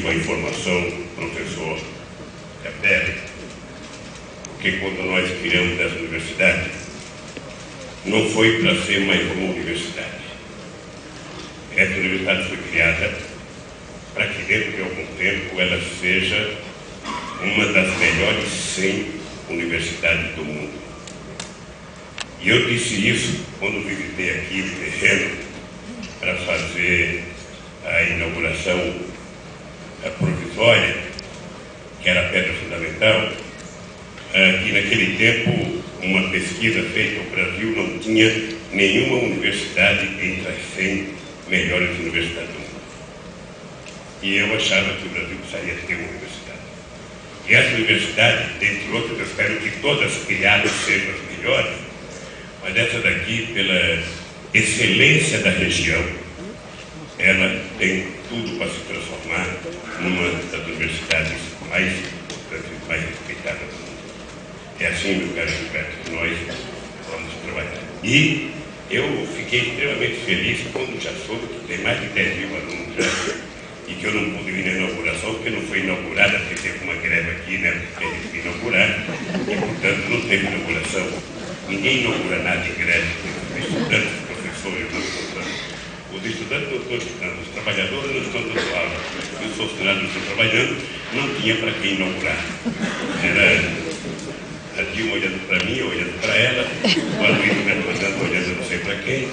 sua informação, professor Capelli, porque quando nós criamos essa universidade, não foi para ser mais uma universidade. Essa universidade foi criada para que dentro de algum tempo ela seja uma das melhores 100 universidades do mundo. E eu disse isso quando visitei aqui o terreno para fazer a inauguração provisória, que era a pedra fundamental, que naquele tempo uma pesquisa feita no Brasil não tinha nenhuma universidade entre as 100 melhores universidades do mundo. E eu achava que o Brasil precisaria ter uma universidade. E essa universidade, dentre outras, eu espero que todas criadas sejam as melhores, mas essa daqui, pela excelência da região, ela tem tudo para se transformar numa das universidades mais importantes e mais respeitadas do mundo. É assim, meu caro Gilberto, que nós vamos trabalhar. E eu fiquei extremamente feliz quando já soube que tem mais de 10 mil alunos já, e que eu não pude ir na inauguração, porque não foi inaugurada, porque teve uma greve aqui, né, porque a gente foi inaugurar, e portanto não teve inauguração. Ninguém inaugura nada em greve, os estudantes, os professores não estão dando. Os estudantes não estão estudando, os trabalhadores não estão dando aula, os funcionários não estão trabalhando, não tinha para quem inaugurar. Era a Dilma olhando para mim, olhando para ela, o Aloysio me atrasando, olhando não sei para quem.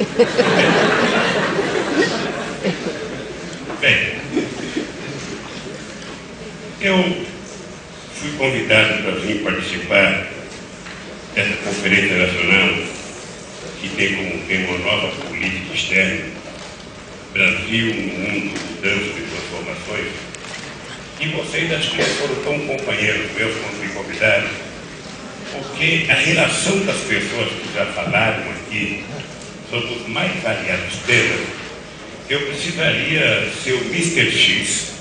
Bem, eu fui convidado para vir participar dessa conferência nacional que tem como tema uma nova política externa, Brasil no mundo, mudanças e transformações. E vocês acho que foram tão companheiros meus quando me convidaram, porque a relação das pessoas que já falaram aqui sobre os mais variados temas, eu precisaria ser o Mr. X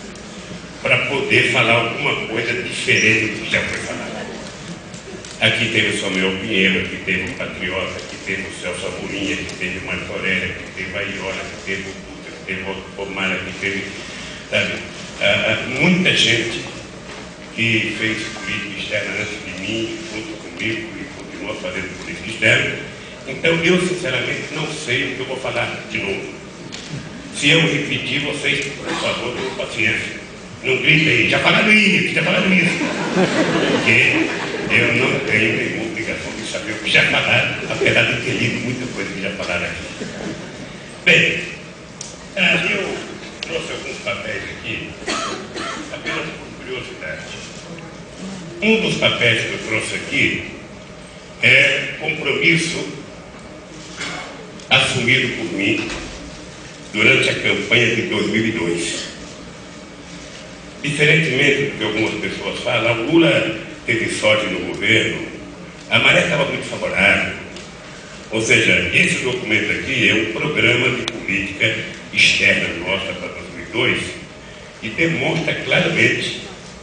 para poder falar alguma coisa diferente do que já foi falado. Aqui teve o Samuel Pinheiro, aqui teve o Patriota, aqui teve o Celso Amorim, aqui teve o Marco Aurélio, aqui teve a Iola, aqui teve o Dutra, aqui teve o Omar, aqui teve, sabe, muita gente que fez política externa antes de mim, junto comigo, e continua fazendo política externa. Então, eu, sinceramente, não sei o que eu vou falar de novo. Se eu repetir, vocês, por favor, tenham paciência. Não gritem, já falaram isso, já falaram isso. Porque eu não tenho nenhuma obrigação de saber o que já falaram, apesar de ter lido muita coisa que já falaram aqui. Bem, eu trouxe alguns papéis aqui, apenas por curiosidade. Um dos papéis que eu trouxe aqui é compromisso assumido por mim durante a campanha de 2002. Diferentemente do que algumas pessoas falam, o Lula teve sorte no governo, a maré estava muito favorável. Ou seja, esse documento aqui é um programa de política externa nossa para 2002 e demonstra claramente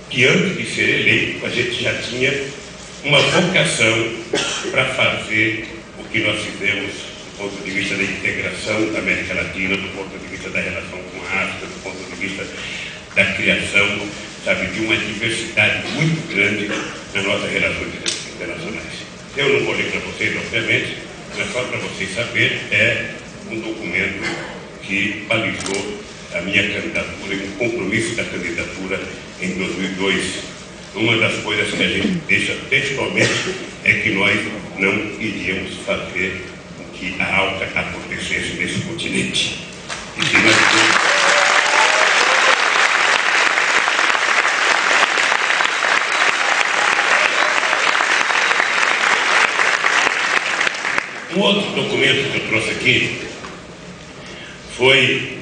que antes de ser eleito a gente já tinha uma vocação para fazer o que nós fizemos do ponto de vista da integração da América Latina, do ponto de vista da relação com a África, do ponto de vista da criação, sabe, de uma diversidade muito grande nas nossas relações internacionais. Eu não vou ler para vocês, obviamente, mas só para vocês saberem, é um documento que balizou a minha candidatura e o compromisso da candidatura em 2002. Uma das coisas que a gente deixa textualmente é que nós não iríamos fazer com que a alta acontecesse nesse continente. E que nós... Um outro documento que eu trouxe aqui foi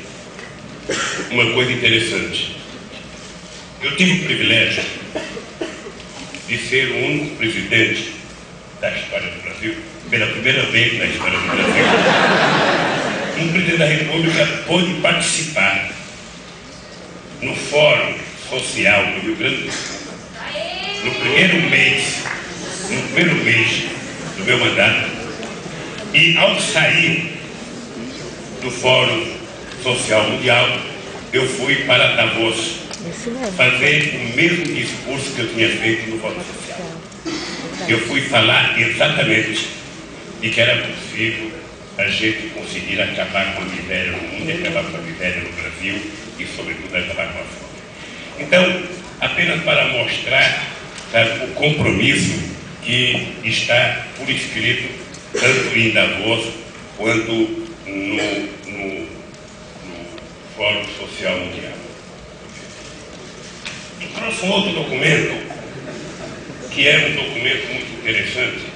uma coisa interessante. Eu tive o privilégio de ser o único presidente da história do Brasil, pela primeira vez na história do Brasil, um presidente da República pôde participar no Fórum Social do Rio Grande do Sul, no primeiro mês do meu mandato. E ao sair do Fórum Social Mundial, eu fui para Davos, fazer o mesmo discurso que eu tinha feito no voto social. Eu fui falar exatamente de que era possível a gente conseguir acabar com a miséria no mundo, acabar com a miséria no Brasil e, sobretudo, acabar com a fome. Então, apenas para mostrar, sabe, o compromisso que está por escrito, tanto em Davos quanto no Fórum Social Mundial. Eu trouxe um outro documento, que é um documento muito interessante,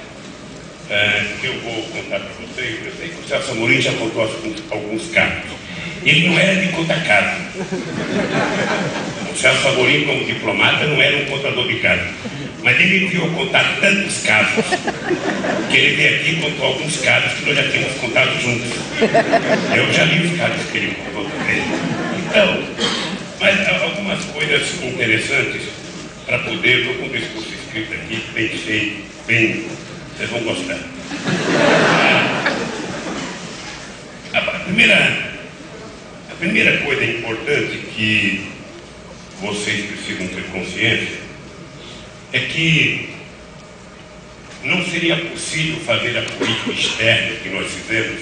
que eu vou contar para vocês. Eu sei que o Celso Amorim já contou alguns casos. Ele não era de contar casos. O Celso Amorim, como diplomata, não era um contador de casos. Mas ele viu contar tantos casos, que ele veio aqui e contou alguns casos que nós já tínhamos contado juntos. Eu já li os casos que ele contou também. Então, mas algumas coisas interessantes para poder, estou com um discurso escrito aqui, bem feito, bem, vocês vão gostar. A primeira coisa importante que vocês precisam ter consciência é que não seria possível fazer a política externa que nós fizemos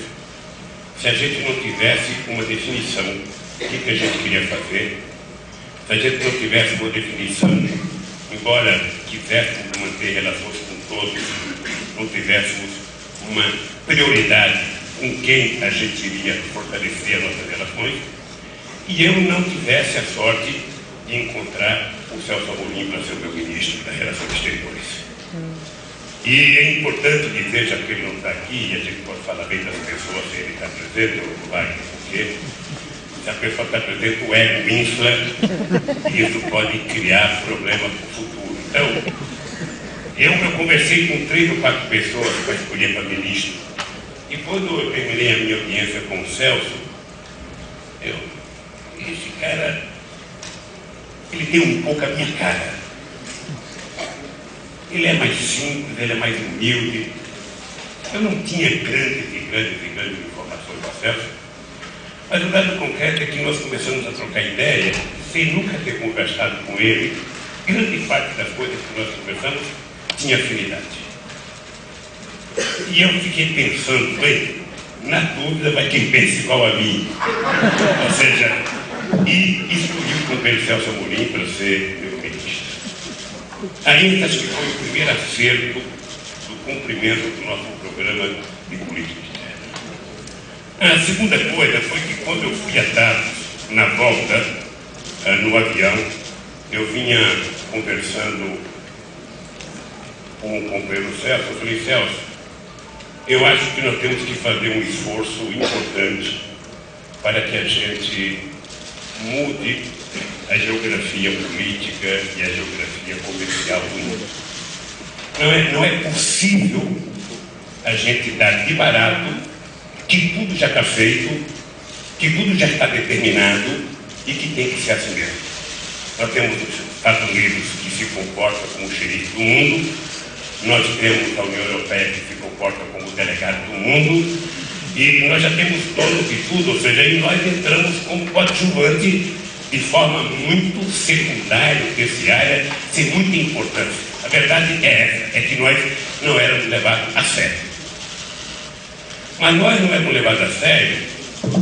se a gente não tivesse uma definição do que a gente queria fazer, se a gente não tivesse uma definição, embora quiséssemos manter relações com todos, não tivéssemos uma prioridade com quem a gente iria fortalecer as nossas relações, e eu não tivesse a sorte de encontrar o Celso Amorim para ser o meu ministro das Relações Exteriores. E é importante dizer, já que ele não está aqui, e a gente pode falar bem das pessoas se ele está presente, ou vai, porque se a pessoa está presente, o ego infla, e isso pode criar problemas para o futuro. Então, eu conversei com 3 ou 4 pessoas para escolher para ministro, e quando eu terminei a minha audiência com o Celso, esse cara, ele tem um pouco a minha cara. Ele é mais simples, ele é mais humilde. Eu não tinha grandes informações do Celso, mas o dado concreto é que nós começamos a trocar ideia, sem nunca ter conversado com ele. Grande parte das coisas que nós conversamos tinha afinidade. E eu fiquei pensando, bem, na dúvida vai quem pensa igual a mim. Ou seja, e escolhi o companheiro Celso Amorim para ser meu ministro. Ainda acho que foi o primeiro acerto do cumprimento do nosso programa de política externa. A segunda coisa foi que quando eu fui a Davos, na volta, no avião, eu vinha conversando com o companheiro Celso. Eu falei, Celso, eu acho que nós temos que fazer um esforço importante para que a gente mude a geografia política e a geografia comercial do mundo. Não é possível a gente dar de barato que tudo já está feito, que tudo já está determinado e que tem que ser assim mesmo. Nós temos os Estados Unidos que se comporta como o xerife do mundo, nós temos a União Europeia que se comporta como o delegado do mundo, e nós já temos dono de tudo, ou seja, aí nós entramos como coadjuvante de forma muito secundária, terciária, sem muita importância. A verdade é essa, é que nós não éramos levados a sério. Mas nós não éramos levados a sério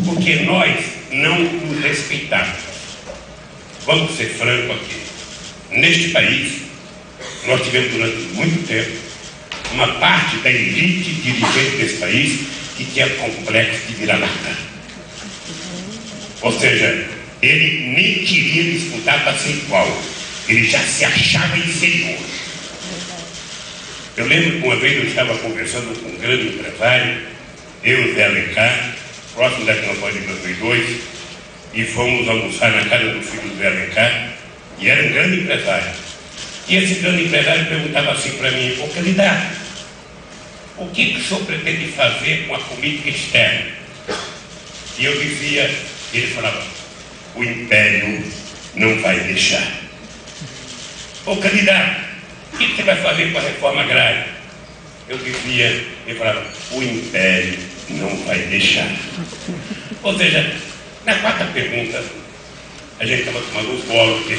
porque nós não nos respeitávamos. Vamos ser francos aqui. Neste país, nós tivemos durante muito tempo uma parte da elite dirigente desse país que tinha complexo de vira-lata. Ou seja, ele nem queria disputar para ser igual. Ele já se achava inferior. Eu lembro que uma vez eu estava conversando com um grande empresário, eu e o Zé Alencar, próximo da campanha de 2002, e fomos almoçar na casa do filho do Zé Alencar, e era um grande empresário. E esse grande empresário perguntava assim para mim, ô candidato, o que o senhor pretende fazer com a política externa? E eu dizia, ele falava, o Império não vai deixar. Ô candidato, o que você vai fazer com a reforma agrária? Eu dizia, ele falava, o Império não vai deixar. Ou seja, na quarta pergunta, a gente estava tomando os bolos.